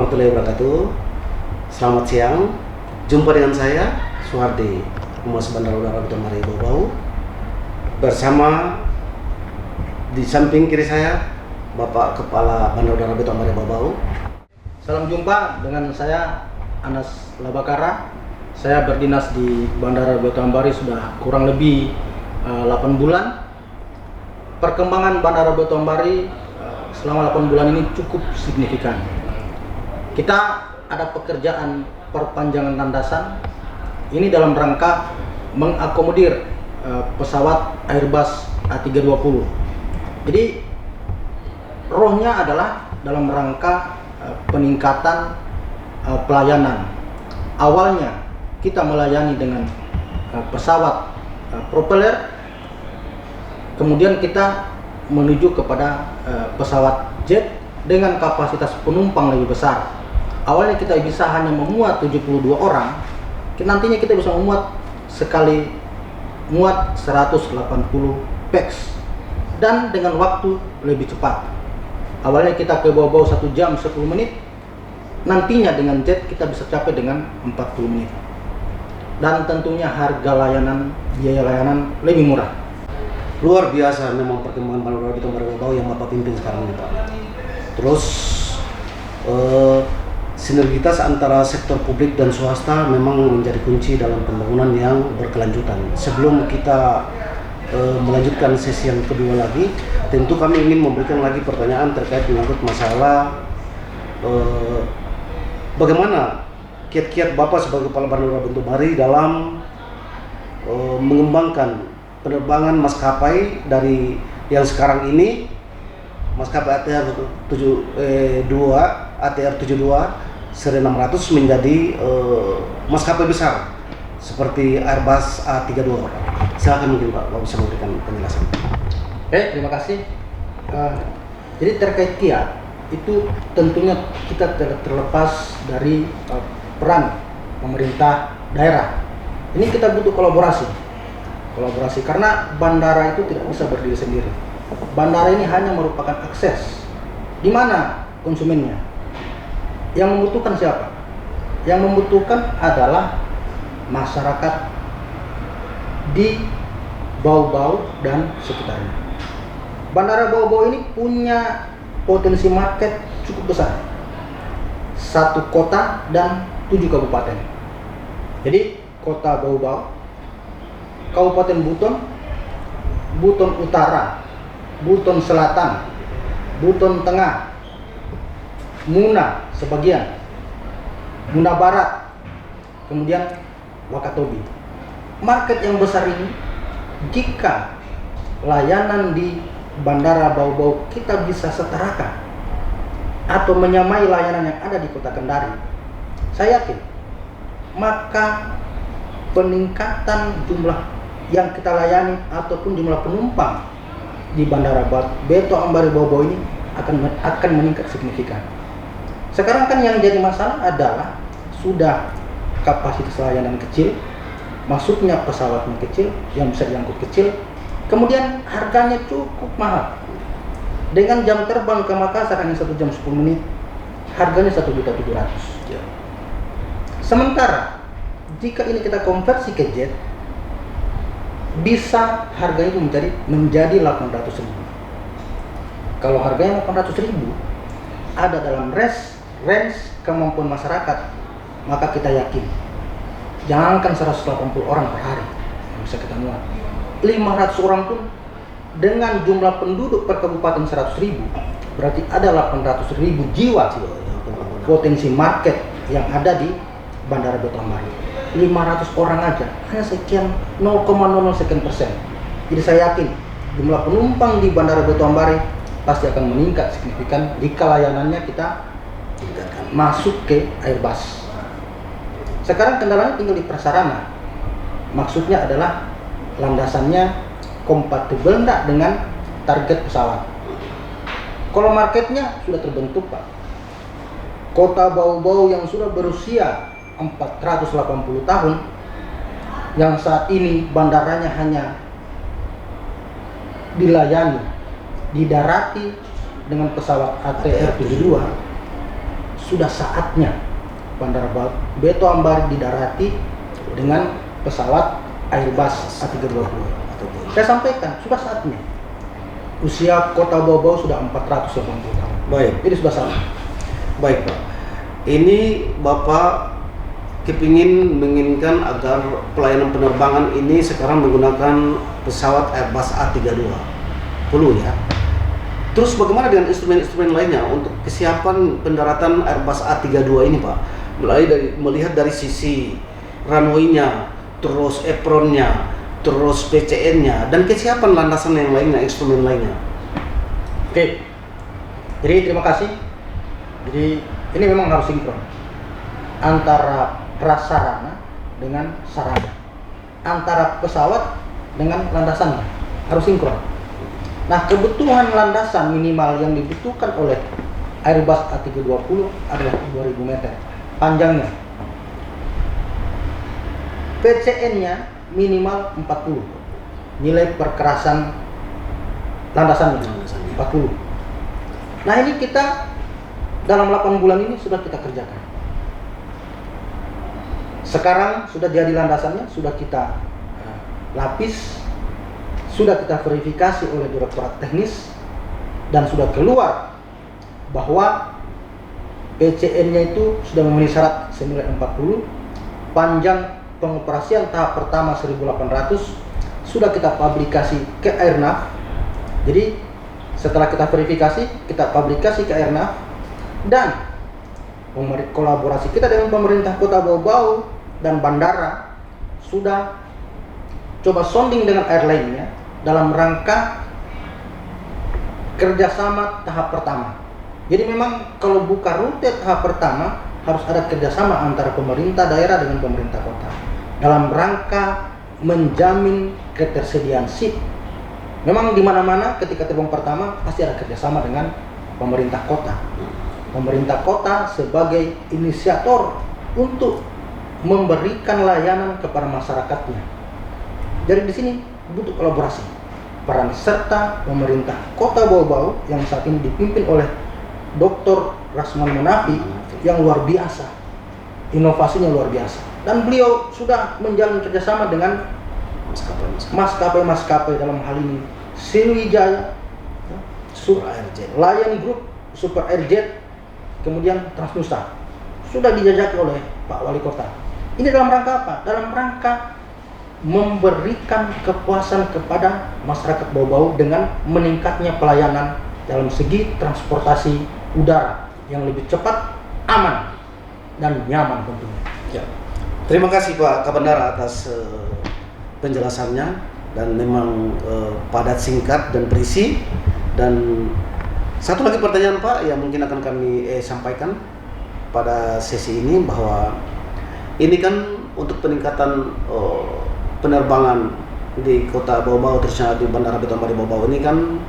warahmatullahi wabarakatuh. Selamat siang. Jumpa dengan saya Suhardi, Humas Bandara Udara Beto Mari Bau-Bau. Bersama di samping kiri saya Bapak Kepala Bandara Udara Beto Mari Bau-Bau. Salam jumpa dengan saya Anas Labakara. Saya berdinas di Bandara Beto Ambari sudah kurang lebih 8 bulan. Perkembangan Bandara Beto Ambari selama 8 bulan ini cukup signifikan. Kita ada pekerjaan perpanjangan landasan. Ini dalam rangka mengakomodir pesawat Airbus A320. Jadi rohnya adalah dalam rangka peningkatan pelayanan. Awalnya kita melayani dengan pesawat propeller, kemudian kita menuju kepada pesawat jet dengan kapasitas penumpang lebih besar. Awalnya kita bisa hanya memuat 72 orang, nantinya kita bisa memuat sekali muat 180 pax dan dengan waktu lebih cepat. Awalnya kita ke bawah 1 jam 10 menit, nantinya dengan jet kita bisa capai dengan 40 menit. Dan tentunya harga layanan, biaya layanan lebih murah. Luar biasa memang perkembangan Bandara Beto Mari Bau yang Bapak pimpin sekarang ini, Pak. Terus sinergitas antara sektor publik dan swasta memang menjadi kunci dalam pembangunan yang berkelanjutan. Sebelum kita melanjutkan sesi yang kedua lagi, tentu kami ingin memberikan lagi pertanyaan terkait menyangkut masalah bagaimana kiat-kiat Bapak sebagai Kepala Bandara Beto Mari dalam mengembangkan penerbangan maskapai dari yang sekarang ini maskapai ATR72 seri 600 menjadi maskapai besar seperti Airbus A320. Silakan mungkin Pak bisa memberikan penjelasan. Terima kasih. Jadi terkait kiat itu tentunya kita tidak terlepas dari peran pemerintah daerah. Ini kita butuh kolaborasi karena bandara itu tidak bisa berdiri sendiri. Bandara ini hanya merupakan akses. Di mana konsumennya? Yang membutuhkan siapa? Yang membutuhkan adalah masyarakat di Bau-Bau dan sekitarnya. Bandara Bau-Bau ini punya potensi market cukup besar. 1 kota dan 7 kabupaten. Jadi kota Bau-Bau, Kabupaten Buton, Buton Utara, Buton Selatan, Buton Tengah, Muna sebagian, Muna Barat, kemudian Wakatobi. Market yang besar ini, jika layanan di Bandara Bau-Bau kita bisa setarakan atau menyamai layanan yang ada di Kota Kendari, saya yakin maka peningkatan jumlah yang kita layani ataupun jumlah penumpang di Bandara Beto Ambari Bau-Bau ini akan meningkat signifikan. Sekarang kan yang jadi masalah adalah sudah kapasitas layanan kecil, masuknya pesawatnya kecil, yang bisa diangkut kecil, kemudian harganya cukup mahal. Dengan jam terbang ke Makassar hanya 1 jam 10 menit, harganya 1.700.000. Ya. Sementara jika ini kita konversi ke jet, bisa harganya itu menjadi 800.000. Kalau harganya 800.000 ada dalam range kemampuan masyarakat, maka kita yakin jangankan 180 orang per hari yang bisa kita muat, 500 orang pun dengan jumlah penduduk per kabupaten 100.000, berarti ada 800.000 jiwa potensi market yang ada di Bandara Beto Ambari. 500 orang aja hanya sekian 0,00 sekian persen. Jadi saya yakin jumlah penumpang di Bandara Beto Ambari pasti akan meningkat signifikan jika layanannya kita masuk ke Airbus. Sekarang kendalanya tinggal di prasarana. Maksudnya adalah landasannya kompatibel enggak dengan target pesawat. Kalau marketnya sudah terbentuk, Pak. Kota Bau-Bau yang sudah berusia 480 tahun, yang saat ini bandaranya hanya dilayani, didarati dengan pesawat ATR72, sudah saatnya Bandara Beto Ambari didarati dengan pesawat Airbus A320. Saya sampaikan, sudah saatnya. Usia kota Bau-Bau sudah 480 tahun. Baik. Ini sudah saatnya. Baik Pak. Ini Bapak menginginkan agar pelayanan penerbangan ini sekarang menggunakan pesawat Airbus A320 ya. Terus bagaimana dengan instrumen-instrumen lainnya untuk kesiapan pendaratan Airbus A32 ini Pak? Melihat dari sisi runway-nya, terus apron-nya, terus PCN-nya, dan kesiapan landasan yang lainnya, instrumen lainnya. Oke, jadi terima kasih. Jadi ini memang harus sinkron antara prasarana dengan sarana, antara pesawat dengan landasannya harus sinkron. Nah, kebutuhan landasan minimal yang dibutuhkan oleh Airbus A320 adalah 2000 meter panjangnya. PCN-nya minimal 40. Nilai perkerasan landasannya 40. Nah, ini kita dalam 8 bulan ini sudah kita kerjakan. Sekarang sudah jadi landasannya, sudah kita lapis, sudah kita verifikasi oleh Direktorat Teknis, dan sudah keluar bahwa PCN-nya itu sudah memenuhi syarat senilai 40. Panjang pengoperasian tahap pertama 1800 sudah kita publikasi ke Airnav. Jadi setelah kita verifikasi, kita publikasi ke Airnav, dan kolaborasi kita dengan pemerintah Kota Bau-Bau dan bandara sudah coba sounding dengan airline-nya dalam rangka kerjasama tahap pertama. Jadi memang kalau buka rute tahap pertama harus ada kerjasama antara pemerintah daerah dengan pemerintah kota dalam rangka menjamin ketersediaan seat. Memang di mana-mana ketika terbang pertama pasti ada kerjasama dengan pemerintah kota. Pemerintah kota sebagai inisiator untuk memberikan layanan kepada masyarakatnya. Jadi di sini butuh kolaborasi peran serta pemerintah Kota Bau-Bau yang saat ini dipimpin oleh Dr. Rasman Munafi yang luar biasa, inovasinya luar biasa, dan beliau sudah menjalin kerjasama dengan maskapai dalam hal ini Sriwijaya, Lion Group, Super Airjet, kemudian Transnusa, sudah dijajaki oleh Pak Wali Kota. Ini dalam rangka apa? Dalam rangka memberikan kepuasan kepada masyarakat Bau-Bau dengan meningkatnya pelayanan dalam segi transportasi udara yang lebih cepat, aman, dan nyaman tentunya. Ya. Terima kasih Pak Kabandara atas penjelasannya, dan memang padat, singkat, dan berisi. Dan satu lagi pertanyaan Pak yang mungkin akan kami sampaikan pada sesi ini, bahwa ini kan untuk peningkatan penerbangan di Kota Bau-Bau, terusnya di Bandara Beto Ambari Bau-Bau ini kan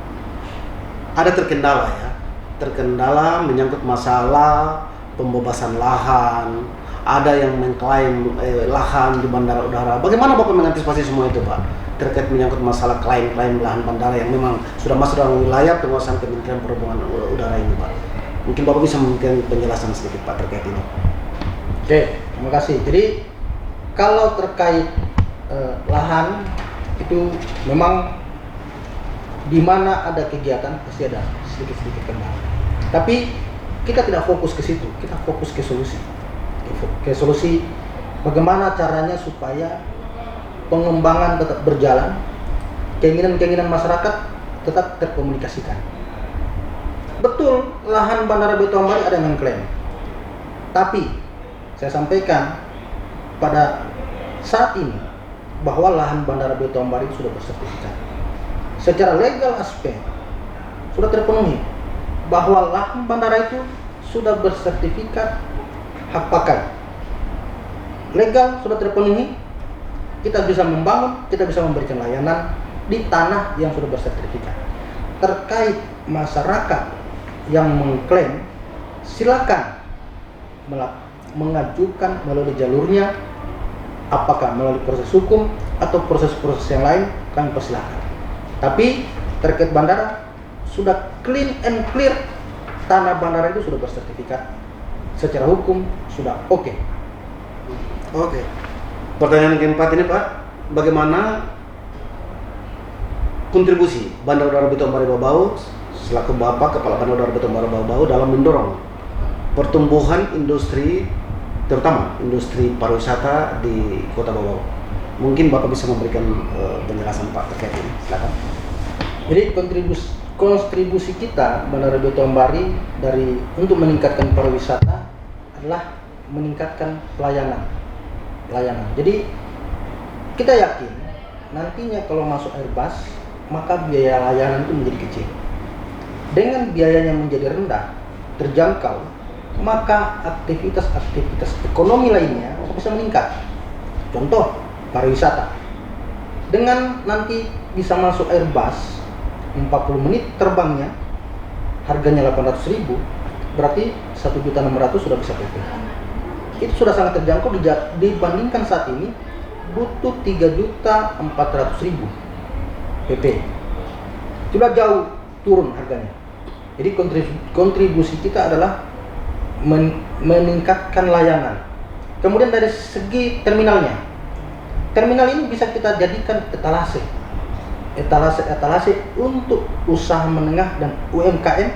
ada terkendala ya. Terkendala menyangkut masalah pembebasan lahan, ada yang mengklaim lahan di bandara udara. Bagaimana Bapak mengantisipasi semua itu Pak? Terkait menyangkut masalah klaim-klaim lahan bandara yang memang sudah masuk dalam wilayah penguasaan Kementerian Perhubungan Udara ini Pak. Mungkin Bapak bisa memberikan penjelasan sedikit Pak terkait ini. Oke, terima kasih. Jadi kalau terkait lahan itu memang di mana ada kegiatan pasti ada sedikit-sedikit kendala. Tapi kita tidak fokus ke situ, kita fokus ke solusi. Ke solusi bagaimana caranya supaya pengembangan tetap berjalan, keinginan-keinginan masyarakat tetap terkomunikasikan. Betul, lahan Bandara Beto Ambari ada yang mengklaim. Tapi saya sampaikan pada saat ini bahwa lahan Bandara Beto Ambari sudah bersertifikat. Secara legal aspek sudah terpenuhi, bahwa lahan bandara itu sudah bersertifikat hak pakai. Legal sudah terpenuhi, kita bisa membangun, kita bisa memberikan layanan di tanah yang sudah bersertifikat. Terkait masyarakat yang mengklaim, silakan mengajukan melalui jalurnya, apakah melalui proses hukum atau proses-proses yang lain, kami persilahkan. Tapi terkait bandara sudah clean and clear, tanah bandara itu sudah bersertifikat secara hukum sudah oke. Oke. Pertanyaan yang keempat ini Pak, bagaimana kontribusi Bandar Udara Beto Ambari Bau-Bau selaku Bapak Kepala Bandar Udara Beto Ambari Bau-Bau dalam mendorong pertumbuhan industri, terutama industri pariwisata di Kota Bau-Bau? Mungkin Bapak bisa memberikan penjelasan Pak terkait ini, silakan. Jadi kontribusi kita Bandara Beto Ambari untuk meningkatkan pariwisata adalah meningkatkan pelayanan. Jadi kita yakin nantinya kalau masuk Airbus maka biaya layanan itu menjadi kecil. Dengan biayanya menjadi rendah, terjangkau, maka aktivitas ekonomi lainnya bisa meningkat. Contoh pariwisata. Dengan nanti bisa masuk Airbus 40 menit terbangnya, harganya 800.000, berarti 1.600.000 sudah bisa PP. Itu sudah sangat terjangkau dibandingkan saat ini butuh 3.400.000 PP. Sudah jauh turun harganya. Jadi kontribusi kita adalah meningkatkan layanan. Kemudian dari segi terminalnya, terminal ini bisa kita jadikan etalase untuk usaha menengah dan UMKM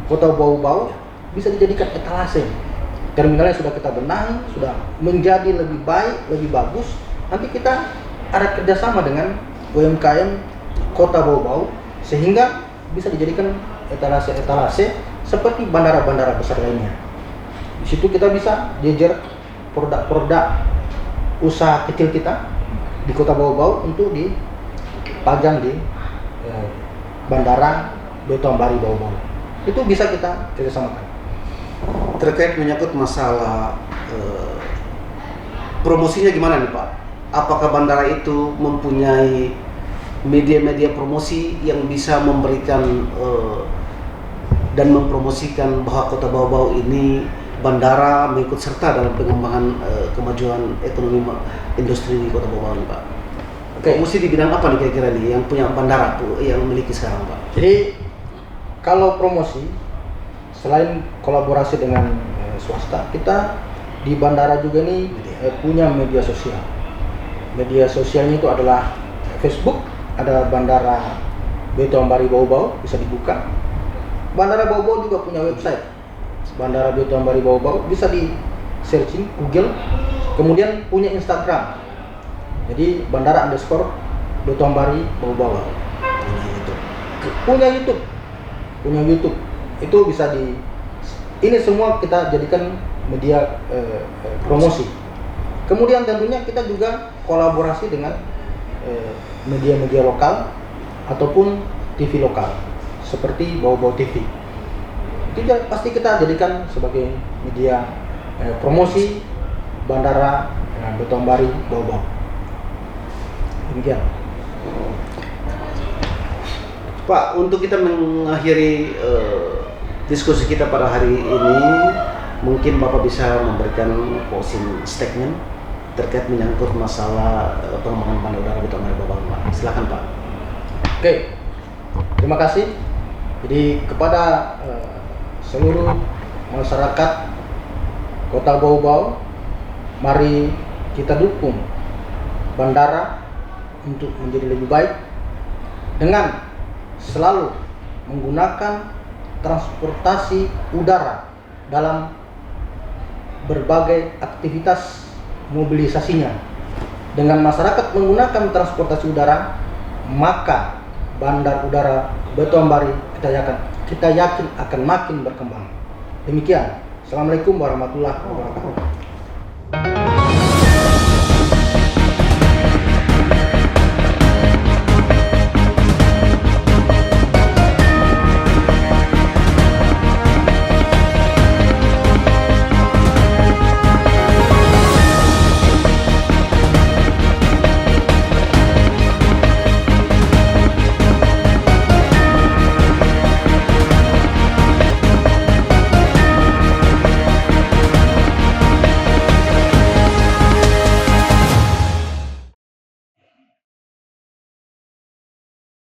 Kota Bau-Bau, bisa dijadikan etalase. Terminalnya sudah kita benahi, sudah menjadi lebih baik, lebih bagus. Nanti kita ada kerjasama dengan UMKM Kota Bau-Bau sehingga bisa dijadikan etalase seperti bandara-bandara besar lainnya. Di situ kita bisa jejer produk-produk usaha kecil kita di Kota Bau-Bau untuk dipajang di Bandara Beto Ambari Bau-Bau. Itu bisa kita kerjasamakan. Terkait menyangkut masalah promosinya gimana nih Pak? Apakah bandara itu mempunyai media-media promosi yang bisa memberikan dan mempromosikan bahwa Kota Bau-Bau ini bandara mengikut serta dalam pengembangan kemajuan ekonomi industri di Kota Bau-Bau nih Pak? Promosi di bidang apa nih kira-kira nih yang punya bandara yang memiliki sekarang Pak? Jadi kalau promosi selain kolaborasi dengan swasta, kita di bandara juga nih punya media sosial. Media sosialnya itu adalah Facebook, ada Bandara Beto Ambari Bau-Bau, bisa dibuka. Bandara Bau-Bau juga punya website, Bandara Beto Ambari Bau-Bau, bisa di searching Google. Kemudian punya Instagram, jadi Bandara _Beto Ambari Bau-Bau. Punya YouTube. Itu bisa ini semua kita jadikan media promosi. Kemudian tentunya kita juga kolaborasi dengan media-media lokal ataupun TV lokal seperti Bau-Bau TV. Itu pasti kita jadikan sebagai media promosi Bandara Beto Ambari Bau-Bau. Demikian. Pak, untuk kita mengakhiri diskusi kita pada hari ini, mungkin Bapak bisa memberikan closing statement terkait menyangkut masalah pengembangan Bandar Udara Beto Ambari Bau-Bau, Pak. Silakan Pak. Oke, terima kasih. Jadi kepada seluruh masyarakat Kota Bau-Bau, mari kita dukung bandara untuk menjadi lebih baik dengan selalu menggunakan transportasi udara dalam berbagai aktivitas mobilisasinya. Dengan masyarakat menggunakan transportasi udara, maka Bandar Udara Beto Ambari kita yakin akan makin berkembang. Demikian. Assalamualaikum warahmatullahi wabarakatuh.